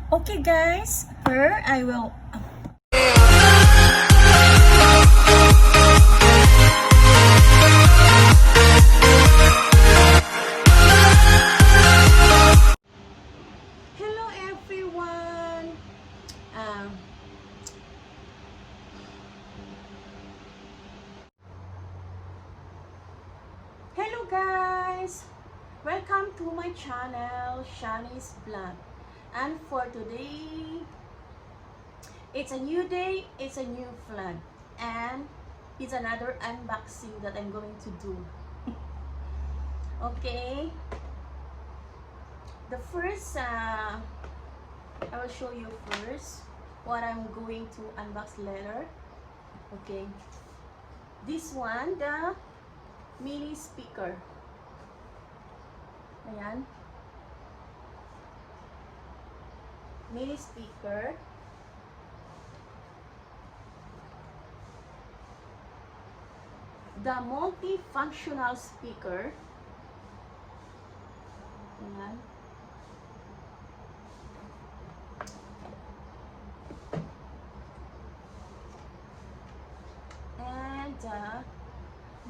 Okay guys, here I will Hello everyone. Um Hello guys. Welcome to my channel, Shani's Vlog. And for today, it's a new day, it's a new vlog, and it's another unboxing that I'm going to do. Okay, the first I will show you first what I'm going to unbox later. Okay, this one, the mini speaker. Ayan, mini speaker. The multifunctional speaker. Ayan. And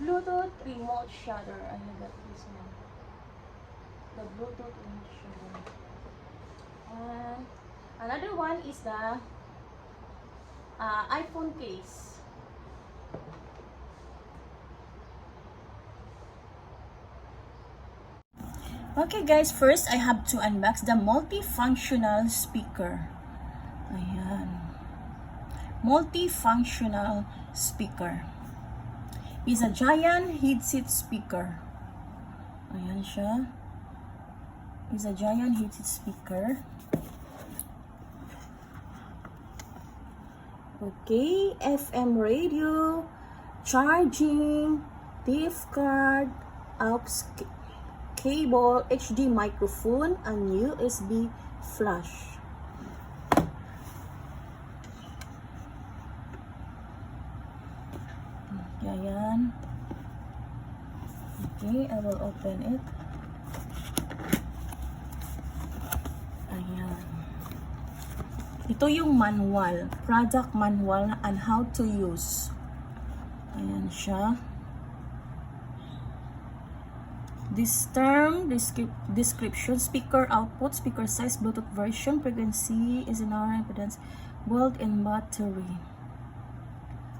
Bluetooth remote shutter. I got this one. The Bluetooth remote shutter. And another one is the iPhone case. Okay guys, first I have to unbox the multifunctional speaker. Ayan. Multifunctional speaker. Is a giant headset speaker. Ayan siya. Is a giant headset speaker. Okay, FM radio, charging, TIFF card, aux cable, HD microphone, and USB flash. Ayan. Okay, I will open it. Ayan. Ito yung manual, product manual on how to use. Ayan siya. This term, description, speaker output, speaker size, Bluetooth version, frequency, SNR, impedance, volt, and battery.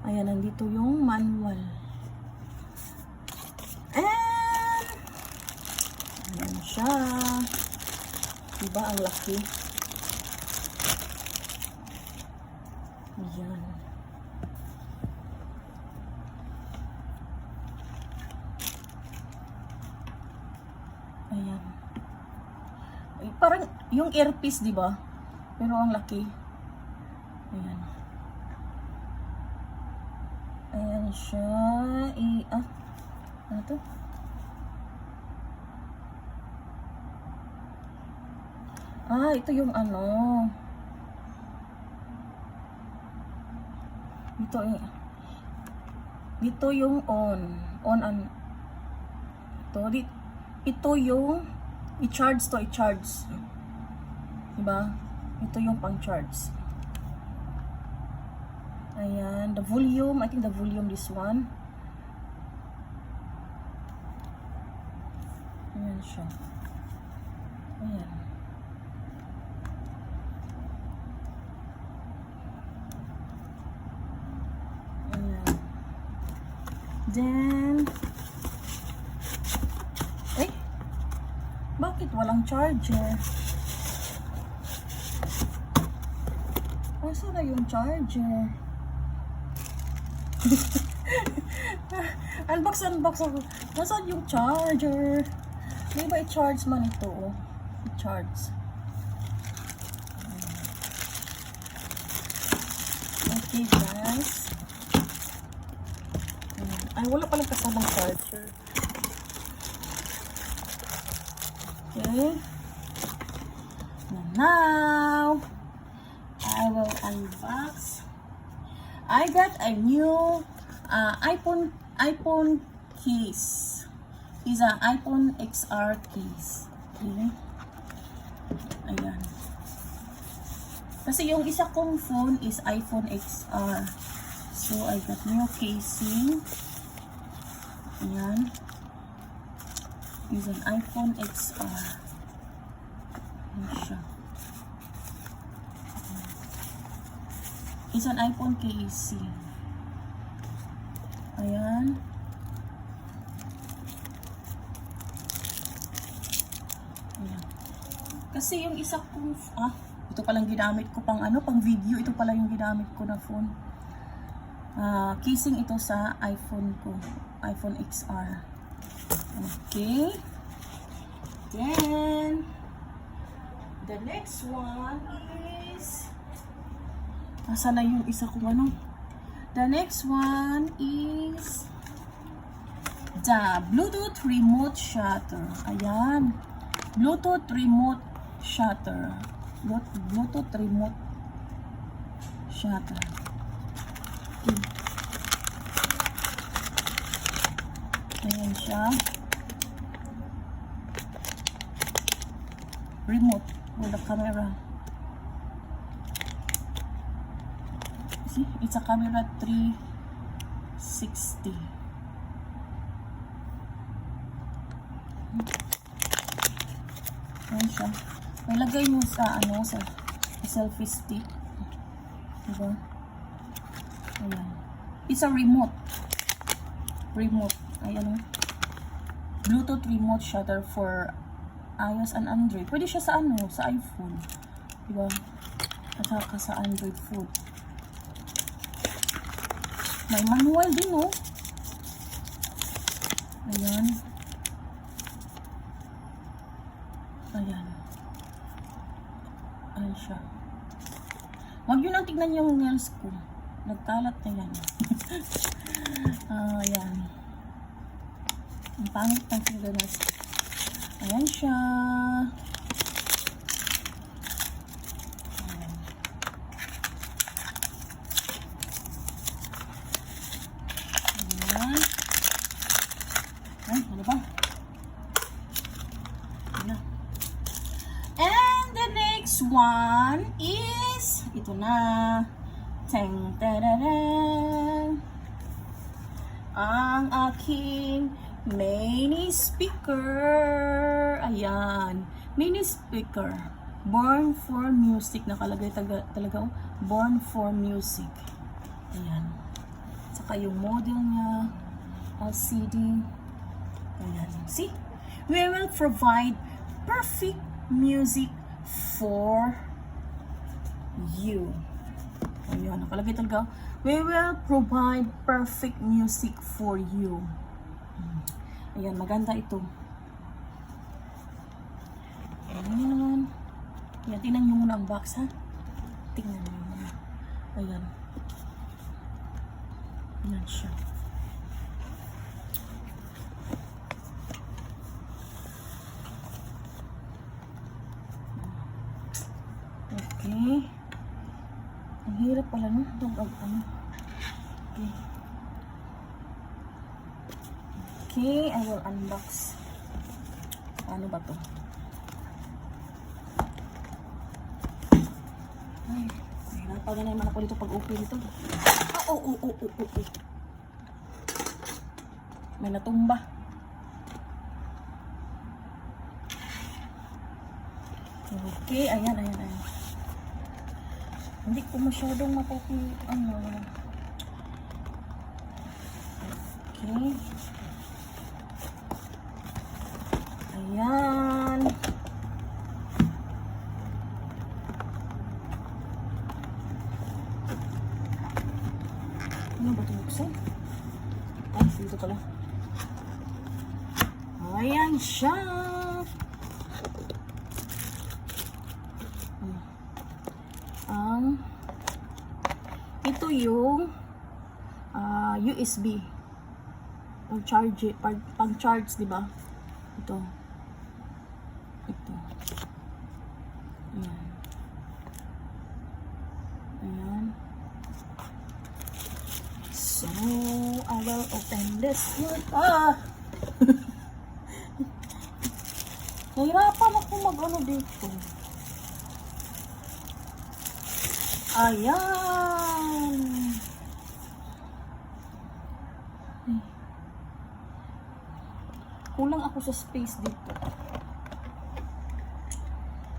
Ayan, nandito yung manual. And, ayan siya. Diba, ang laki. Ayan. Ayan. Ay, parang yung earpiece, di ba? Pero ang laki. Ayan. Ayan siya. Ano to? Ito yung ano. Dito yung on and ito yung i-charge. Diba? Ito yung pang-charge. Ayan, the volume, I think the volume this one. Ayan siya. Ayan. Ayan. Then, bakit walang charger? Saan na yung charger? unbox ako. Nasaan yung charger? Di ba i-charge man ito? I-charge. Okay guys. Ay, wala palang kasamang charger. Okay. Now, I will unbox. I got a new iPhone case. It's an iPhone XR case. Okay. Ayan. Kasi yung isa kong phone is iPhone XR. So, I got new casing. Ayan. Is an iPhone XR. Ayan siya. It's an iPhone casing. Ayan. Ayan. Kasi yung isa kong ito palang ginamit ko pang pang video. Ito pala yung ginamit ko na phone. Casing ito sa iPhone ko. iPhone XR. Okay. Then the next one is nasa na yung isa kong The next one is the Bluetooth remote shutter. Ayan. Bluetooth remote shutter. Bluetooth remote shutter. Okay. Ayan siya. Remote with the camera. See, it's a camera 360. Ayan siya. Nilagay mo sa sa selfie stick. Diba? Ayan. It's a remote. Remote. Ayan. Bluetooth remote shutter for iOS and Android. Pwede siya sa sa iPhone. Diba? At saka sa Android phone. May manual din, Ayan. Ayan. Ayan siya. Huwag yun lang tignan yung nails ko. Nagkalat na yan. Ayan. Ang pangit ng fingernails. Ayan siya. Ayan. Ay, ano ba? Ayan. And the next one is ito na. Tang tadadang. Ang aking mini speaker. Ayan. Mini speaker. Born for music. Nakalagay talaga. Born for music. Ayan. Saka yung model niya. LCD. Ayan. See? We will provide perfect music for you. Ayan. Nakalagay talaga. We will provide perfect music for you. Ayan, maganda ito. Ayan. Ayan, tingnan nyo muna ang box, ha? Tingnan nyo muna. Ayan. Ayan siya. Okay. Ang hirap pala, no? Okay. Okay, I will unbox. Ano ba to? Ay, nahirapan na naman ako dito pag open ito. Oh. May natumba. Okay, ayan. Hindi ko masyadong mapupi, Okay. Ayan. Ano ba ito buksan? Ay, dito pala. Ayan siya. Ito yung USB. Pang-charge, di ba? Ito. Ayan. So, I will open this one. Nahirapan ako mag-ano dito. Ayan. Kulang ako sa space dito.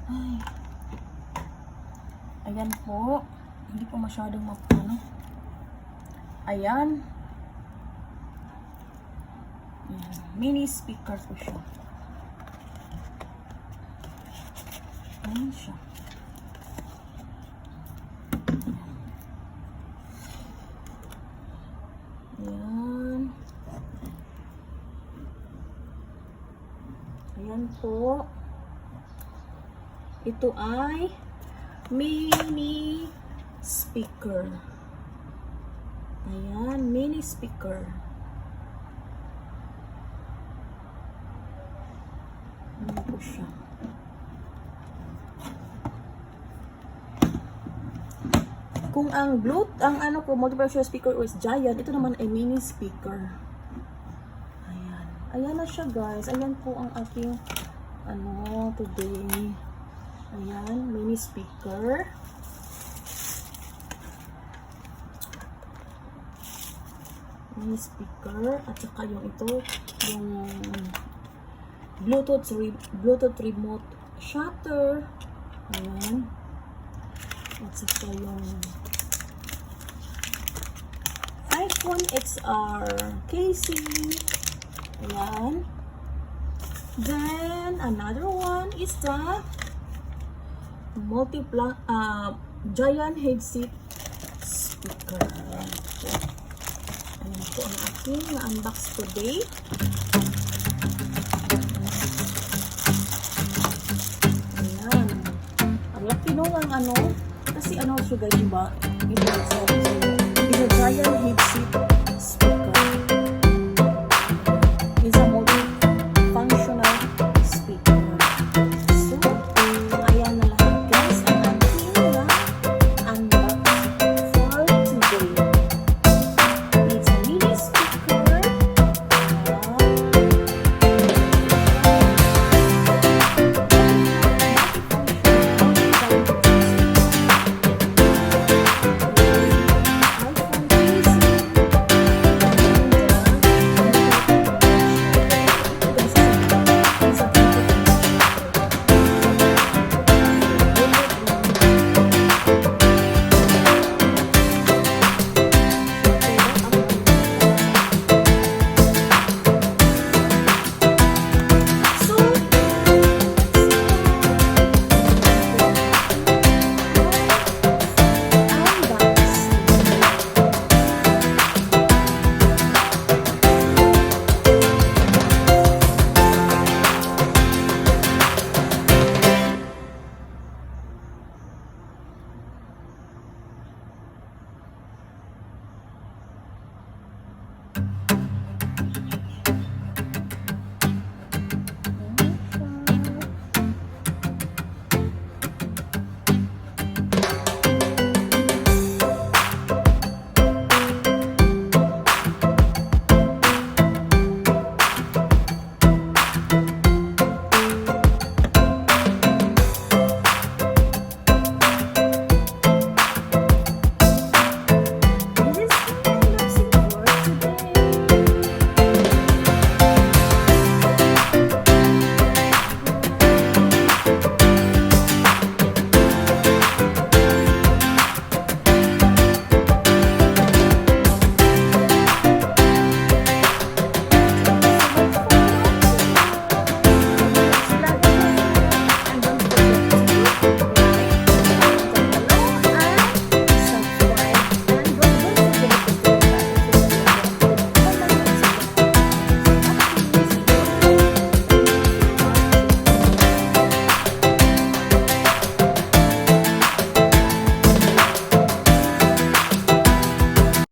Ay. Ayan po. Hindi po masyadong mapano. Ayan. Ayan. Mini speaker po siya. Ayan siya. Ayan. Ayan po. Ito ay mini speaker. Ayan, mini speaker. Ayan po siya. Kung ang Bluetooth, ang ano ko, multi-purpose speaker is giant, ito naman ay mini speaker. Ayan. Ayan na siya, guys. Ayan po ang aking ano today. Ayan, mini speaker. Mini speaker. At saka yung ito, yung Bluetooth remote shutter. Ayan. At saka yung iPhone XR casing. Ayan. Then, another one is the giant headset speaker. Ayan po ang aking na-unbox today. Ayan. Ang laki nung ang ano, kasi ano siya guys, diba? Ito is a giant headset speaker. It's a multi-functional speaker. So, ayan na lahat guys. Ang aking na-unbox for today. It's a mini speaker.